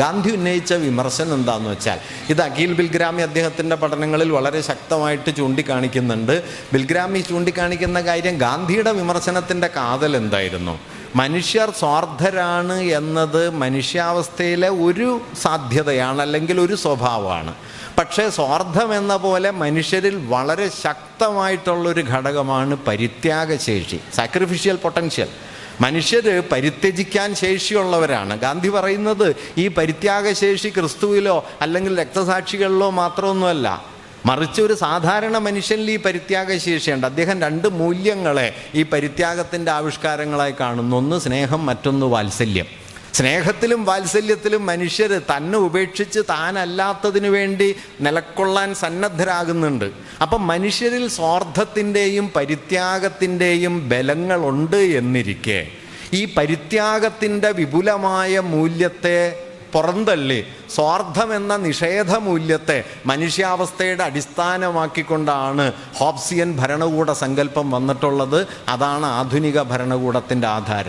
ഗാന്ധി ഉന്നയിച്ച വിമർശനം എന്താണെന്ന് വെച്ചാൽ, ഇത് അഖിൽ ബിൽഗ്രാമി അദ്ദേഹത്തിൻ്റെ പഠനങ്ങളിൽ വളരെ ശക്തമായിട്ട് ചൂണ്ടിക്കാണിക്കുന്നുണ്ട്. ബിൽഗ്രാമി ചൂണ്ടിക്കാണിക്കുന്ന കാര്യം, ഗാന്ധിയുടെ വിമർശനത്തിൻ്റെ കാതൽ എന്തായിരുന്നു? മനുഷ്യർ സ്വാർത്ഥരാണ് എന്നത് മനുഷ്യാവസ്ഥയിലെ ഒരു സാധ്യതയാണ്, അല്ലെങ്കിൽ ഒരു സ്വഭാവമാണ്. പക്ഷേ സ്വാർത്ഥം എന്ന പോലെ മനുഷ്യരിൽ വളരെ ശക്തമായിട്ടുള്ളൊരു ഘടകമാണ് പരിത്യാഗശേഷി, സാക്രിഫിഷ്യൽ പൊട്ടൻഷ്യൽ. മനുഷ്യർ പരിത്യജിക്കാൻ ശേഷിയുള്ളവരാണ്. ഗാന്ധി പറയുന്നത് ഈ പരിത്യാഗശേഷി ക്രിസ്തുവിലോ അല്ലെങ്കിൽ രക്തസാക്ഷികളിലോ മാത്രമൊന്നുമല്ല, മറിച്ച് ഒരു സാധാരണ മനുഷ്യനിൽ ഈ പരിത്യാഗശേഷിയുണ്ട്. അദ്ദേഹം രണ്ട് മൂല്യങ്ങളെ ഈ പരിത്യാഗത്തിൻ്റെ ആവിഷ്കാരങ്ങളായി കാണുന്നു. ഒന്ന് സ്നേഹം, മറ്റൊന്ന് വാത്സല്യം. സ്നേഹത്തിലും വാത്സല്യത്തിലും മനുഷ്യർ തന്നെ ഉപേക്ഷിച്ച് താനല്ലാത്തതിനു വേണ്ടി നിലക്കൊള്ളാൻ സന്നദ്ധരാകുന്നുണ്ട്. അപ്പം മനുഷ്യരിൽ സ്വാർത്ഥത്തിൻ്റെയും പരിത്യാഗത്തിൻ്റെയും ബലങ്ങളുണ്ട് എന്നിരിക്കെ, ഈ പരിത്യാഗത്തിൻ്റെ വിപുലമായ മൂല്യത്തെ പുറന്തള്ളി സ്വാർത്ഥം എന്ന നിഷേധ മൂല്യത്തെ മനുഷ്യാവസ്ഥയുടെ അടിസ്ഥാനമാക്കിക്കൊണ്ടാണ് ഹോബ്സിയൻ ഭരണകൂട സങ്കല്പം വന്നിട്ടുള്ളത്. അതാണ് ആധുനിക ഭരണകൂടത്തിൻ്റെ ആധാരം.